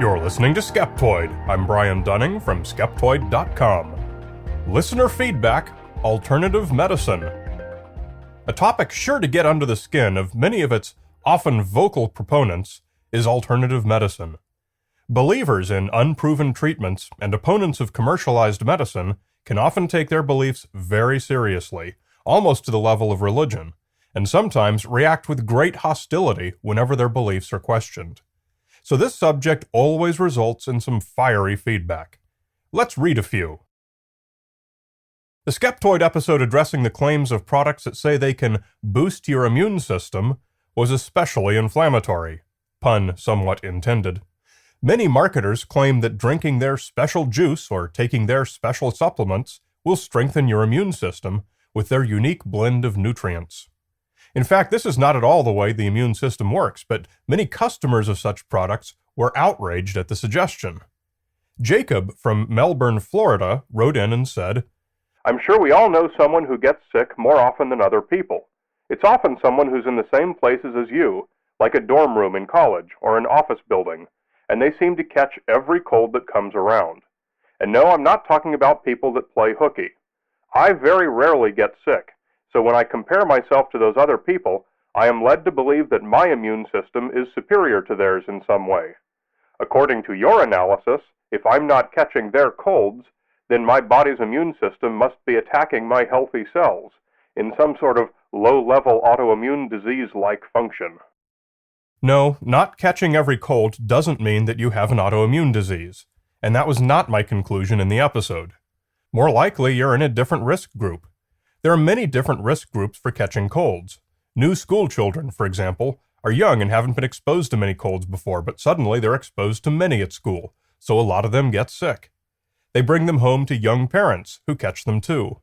You're listening to Skeptoid. I'm Brian Dunning from Skeptoid.com. Listener feedback, alternative medicine. A topic sure to get under the skin of many of its often vocal proponents is alternative medicine. Believers in unproven treatments and opponents of commercialized medicine can often take their beliefs very seriously, almost to the level of religion, and sometimes react with great hostility whenever their beliefs are questioned. So this subject always results in some fiery feedback. Let's read a few. The Skeptoid episode addressing the claims of products that say they can boost your immune system was especially inflammatory. Pun somewhat intended. Many marketers claim that drinking their special juice or taking their special supplements will strengthen your immune system with their unique blend of nutrients. In fact, this is not at all the way the immune system works, but many customers of such products were outraged at the suggestion. Jacob from Melbourne, Florida, wrote in and said, "I'm sure we all know someone who gets sick more often than other people. It's often someone who's in the same places as you, like a dorm room in college or an office building, and they seem to catch every cold that comes around. And no, I'm not talking about people that play hooky. I very rarely get sick. So when I compare myself to those other people, I am led to believe that my immune system is superior to theirs in some way. According to your analysis, if I'm not catching their colds, then my body's immune system must be attacking my healthy cells in some sort of low-level autoimmune disease-like function." No, not catching every cold doesn't mean that you have an autoimmune disease, and that was not my conclusion in the episode. More likely, you're in a different risk group. There are many different risk groups for catching colds. New school children, for example, are young and haven't been exposed to many colds before, but suddenly they're exposed to many at school, so a lot of them get sick. They bring them home to young parents, who catch them too.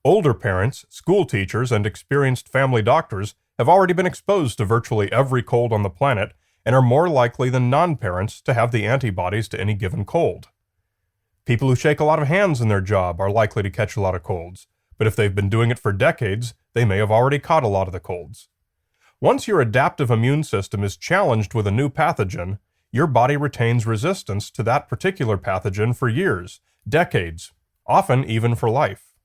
Older parents, school teachers, and experienced family doctors have already been exposed to virtually every cold on the planet and are more likely than non-parents to have the antibodies to any given cold. People who shake a lot of hands in their job are likely to catch a lot of colds, but if they've been doing it for decades, they may have already caught a lot of the colds. Once your adaptive immune system is challenged with a new pathogen, your body retains resistance to that particular pathogen for years, decades, often even for life.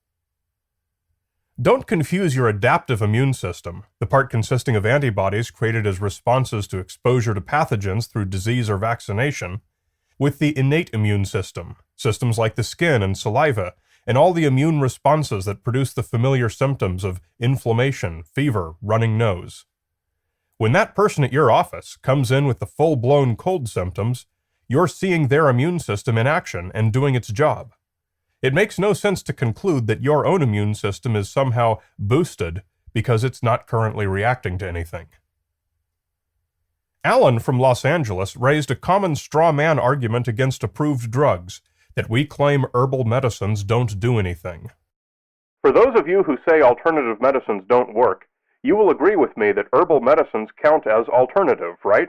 Don't confuse your adaptive immune system, the part consisting of antibodies created as responses to exposure to pathogens through disease or vaccination, with the innate immune system, systems like the skin and saliva, and all the immune responses that produce the familiar symptoms of inflammation, fever, running nose. When that person at your office comes in with the full-blown cold symptoms, you're seeing their immune system in action and doing its job. It makes no sense to conclude that your own immune system is somehow boosted because it's not currently reacting to anything. Alan from Los Angeles raised a common straw man argument against approved drugs, that we claim herbal medicines don't do anything. For those of you who say alternative medicines don't work, you will agree with me that herbal medicines count as alternative, right?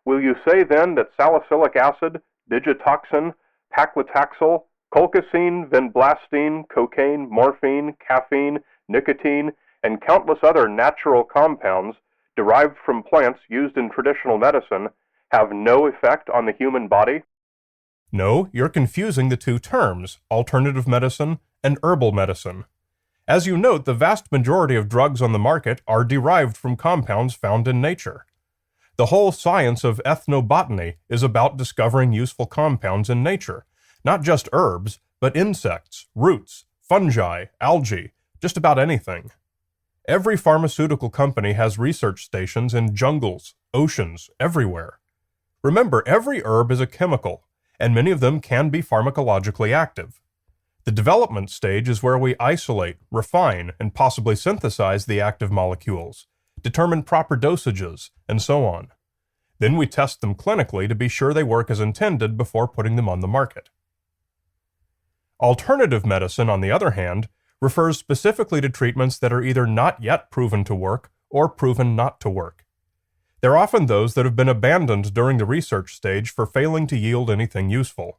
Will you say then that salicylic acid, digitoxin, paclitaxel, colchicine, vinblastine, cocaine, morphine, caffeine, nicotine, and countless other natural compounds derived from plants used in traditional medicine have no effect on the human body? No, you're confusing the two terms, alternative medicine and herbal medicine. As you note, the vast majority of drugs on the market are derived from compounds found in nature. The whole science of ethnobotany is about discovering useful compounds in nature, not just herbs, but insects, roots, fungi, algae, just about anything. Every pharmaceutical company has research stations in jungles, oceans, everywhere. Remember, every herb is a chemical, and many of them can be pharmacologically active. The development stage is where we isolate, refine, and possibly synthesize the active molecules, determine proper dosages, and so on. Then we test them clinically to be sure they work as intended before putting them on the market. Alternative medicine, on the other hand, refers specifically to treatments that are either not yet proven to work or proven not to work. They're often those that have been abandoned during the research stage for failing to yield anything useful.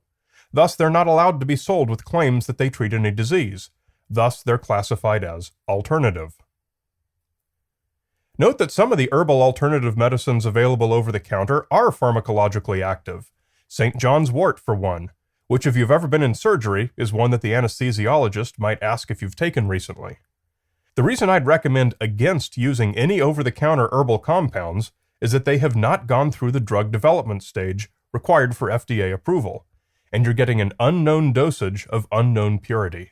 Thus, they're not allowed to be sold with claims that they treat any disease. Thus, they're classified as alternative. Note that some of the herbal alternative medicines available over the counter are pharmacologically active. St. John's wort for one, which if you've ever been in surgery is one that the anesthesiologist might ask if you've taken recently. The reason I'd recommend against using any over-the-counter herbal compounds is that they have not gone through the drug development stage required for FDA approval, and you're getting an unknown dosage of unknown purity.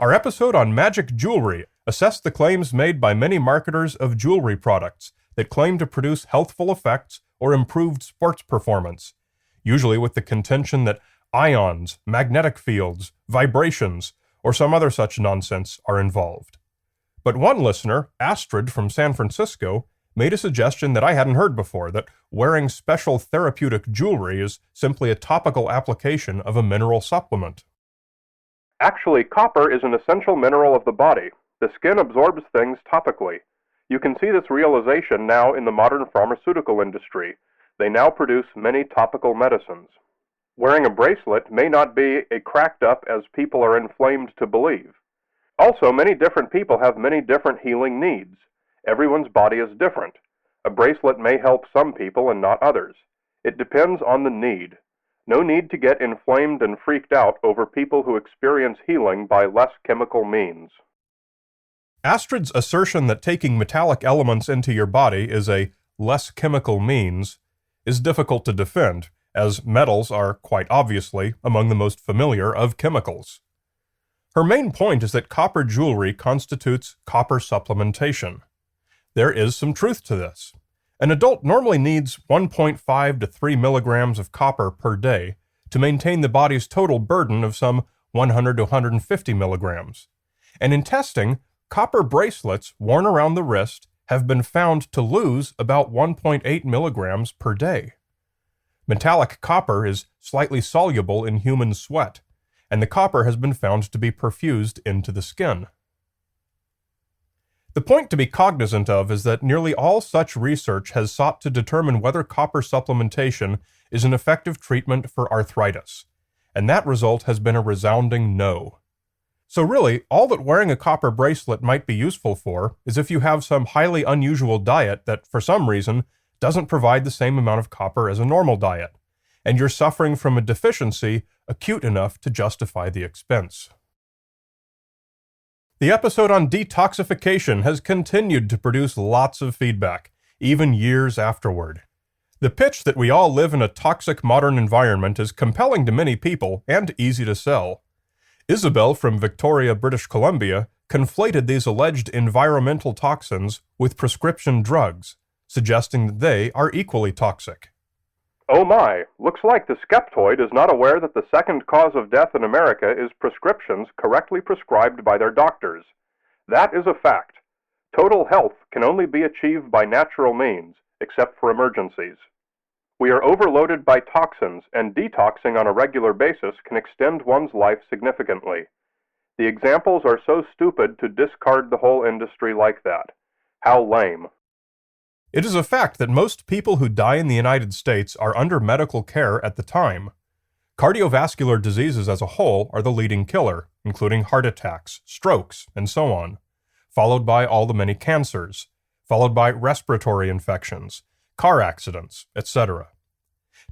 Our episode on magic jewelry assessed the claims made by many marketers of jewelry products that claim to produce healthful effects or improved sports performance, usually with the contention that ions, magnetic fields, vibrations, or some other such nonsense are involved. But one listener, Astrid from San Francisco, made a suggestion that I hadn't heard before, that wearing special therapeutic jewelry is simply a topical application of a mineral supplement. Actually, copper is an essential mineral of the body. The skin absorbs things topically. You can see this realization now in the modern pharmaceutical industry. They now produce many topical medicines. Wearing a bracelet may not be as cracked up as people are inflamed to believe. Also, many different people have many different healing needs. Everyone's body is different. A bracelet may help some people and not others. It depends on the need. No need to get inflamed and freaked out over people who experience healing by less chemical means. Astrid's assertion that taking metallic elements into your body is a less chemical means is difficult to defend, as metals are quite obviously among the most familiar of chemicals. Her main point is that copper jewelry constitutes copper supplementation. There is some truth to this. An adult normally needs 1.5 to 3 milligrams of copper per day to maintain the body's total burden of some 100 to 150 milligrams. And in testing, copper bracelets worn around the wrist have been found to lose about 1.8 milligrams per day. Metallic copper is slightly soluble in human sweat, and the copper has been found to be perfused into the skin. The point to be cognizant of is that nearly all such research has sought to determine whether copper supplementation is an effective treatment for arthritis, and that result has been a resounding no. So really, all that wearing a copper bracelet might be useful for is if you have some highly unusual diet that, for some reason, doesn't provide the same amount of copper as a normal diet, and you're suffering from a deficiency acute enough to justify the expense. The episode on detoxification has continued to produce lots of feedback, even years afterward. The pitch that we all live in a toxic modern environment is compelling to many people and easy to sell. Isabel from Victoria, British Columbia, conflated these alleged environmental toxins with prescription drugs, suggesting that they are equally toxic. Oh my, looks like the Skeptoid is not aware that the second cause of death in America is prescriptions correctly prescribed by their doctors. That is a fact. Total health can only be achieved by natural means, except for emergencies. We are overloaded by toxins, and detoxing on a regular basis can extend one's life significantly. The examples are so stupid to discard the whole industry like that. How lame. It is a fact that most people who die in the United States are under medical care at the time. Cardiovascular diseases as a whole are the leading killer, including heart attacks, strokes, and so on, followed by all the many cancers, followed by respiratory infections, car accidents, etc.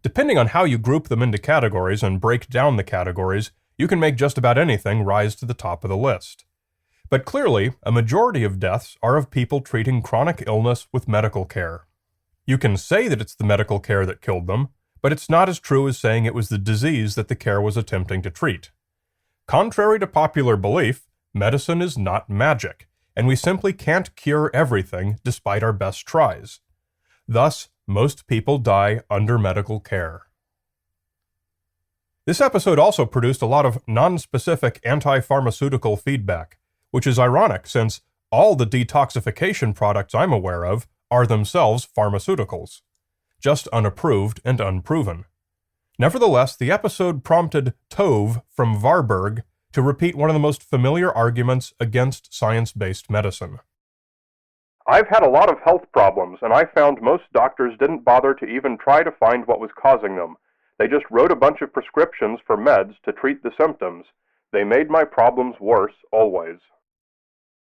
Depending on how you group them into categories and break down the categories, you can make just about anything rise to the top of the list. But clearly, a majority of deaths are of people treating chronic illness with medical care. You can say that it's the medical care that killed them, but it's not as true as saying it was the disease that the care was attempting to treat. Contrary to popular belief, medicine is not magic, and we simply can't cure everything despite our best tries. Thus, most people die under medical care. This episode also produced a lot of non-specific anti-pharmaceutical feedback, which is ironic since all the detoxification products I'm aware of are themselves pharmaceuticals, just unapproved and unproven. Nevertheless, the episode prompted Tove from Varberg to repeat one of the most familiar arguments against science-based medicine. I've had a lot of health problems, and I found most doctors didn't bother to even try to find what was causing them. They just wrote a bunch of prescriptions for meds to treat the symptoms. They made my problems worse, always.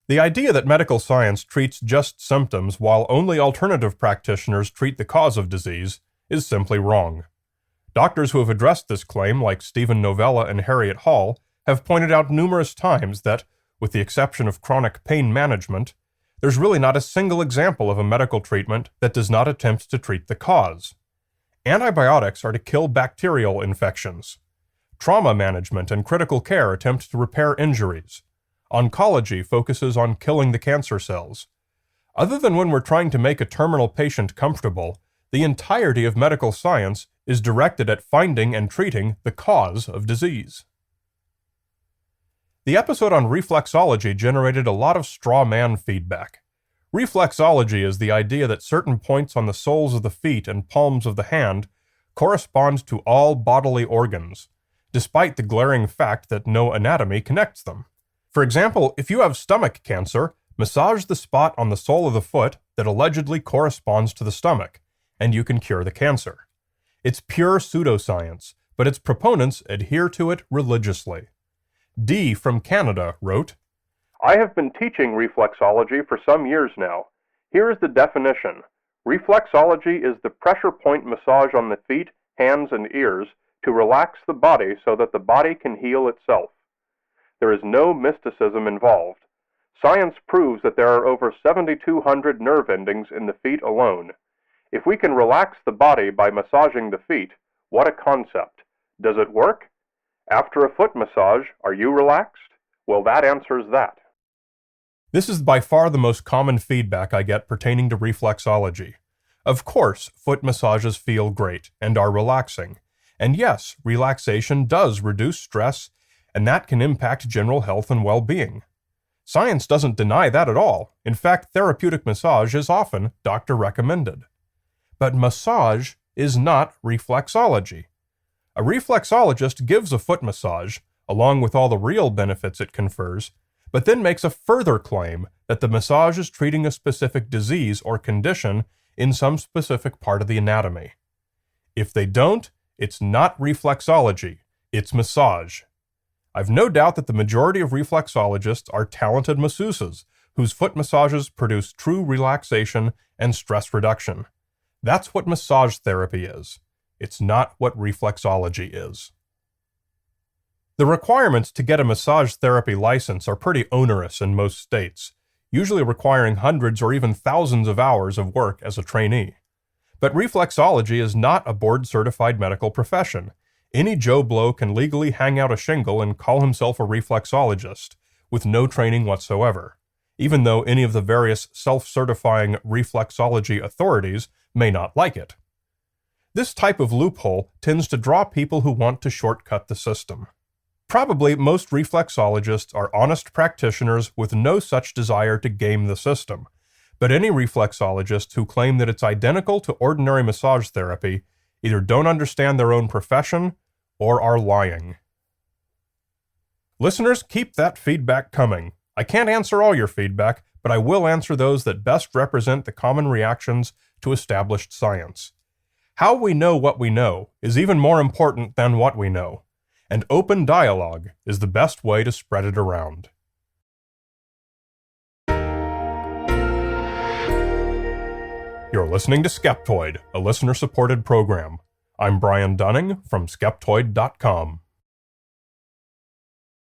The idea that medical science treats just symptoms while only alternative practitioners treat the cause of disease is simply wrong. Doctors who have addressed this claim, like Stephen Novella and Harriet Hall, have pointed out numerous times that, with the exception of chronic pain management, there's really not a single example of a medical treatment that does not attempt to treat the cause. Antibiotics are to kill bacterial infections. Trauma management and critical care attempt to repair injuries. Oncology focuses on killing the cancer cells. Other than when we're trying to make a terminal patient comfortable, the entirety of medical science is directed at finding and treating the cause of disease. The episode on reflexology generated a lot of straw man feedback. Reflexology is the idea that certain points on the soles of the feet and palms of the hand correspond to all bodily organs, despite the glaring fact that no anatomy connects them. For example, if you have stomach cancer, massage the spot on the sole of the foot that allegedly corresponds to the stomach, and you can cure the cancer. It's pure pseudoscience, but its proponents adhere to it religiously. D from Canada wrote, I have been teaching reflexology for some years now. Here is the definition. Reflexology is the pressure point massage on the feet, hands, and ears to relax the body so that the body can heal itself. There is no mysticism involved. Science proves that there are over 7,200 nerve endings in the feet alone. If we can relax the body by massaging the feet, what a concept. Does it work? After a foot massage, are you relaxed? Well, that answers that. This is by far the most common feedback I get pertaining to reflexology. Of course, foot massages feel great and are relaxing. And yes, relaxation does reduce stress, and that can impact general health and well-being. Science doesn't deny that at all. In fact, therapeutic massage is often doctor-recommended. But massage is not reflexology. A reflexologist gives a foot massage, along with all the real benefits it confers, but then makes a further claim that the massage is treating a specific disease or condition in some specific part of the anatomy. If they don't, it's not reflexology, it's massage. I've no doubt that the majority of reflexologists are talented masseuses whose foot massages produce true relaxation and stress reduction. That's what massage therapy is. It's not what reflexology is. The requirements to get a massage therapy license are pretty onerous in most states, usually requiring hundreds or even thousands of hours of work as a trainee. But reflexology is not a board-certified medical profession. Any Joe Blow can legally hang out a shingle and call himself a reflexologist, with no training whatsoever, even though any of the various self-certifying reflexology authorities may not like it. This type of loophole tends to draw people who want to shortcut the system. Probably most reflexologists are honest practitioners with no such desire to game the system, but any reflexologists who claim that it's identical to ordinary massage therapy either don't understand their own profession or are lying. Listeners, keep that feedback coming. I can't answer all your feedback, but I will answer those that best represent the common reactions to established science. How we know what we know is even more important than what we know, and open dialogue is the best way to spread it around. You're listening to Skeptoid, a listener-supported program. I'm Brian Dunning from Skeptoid.com.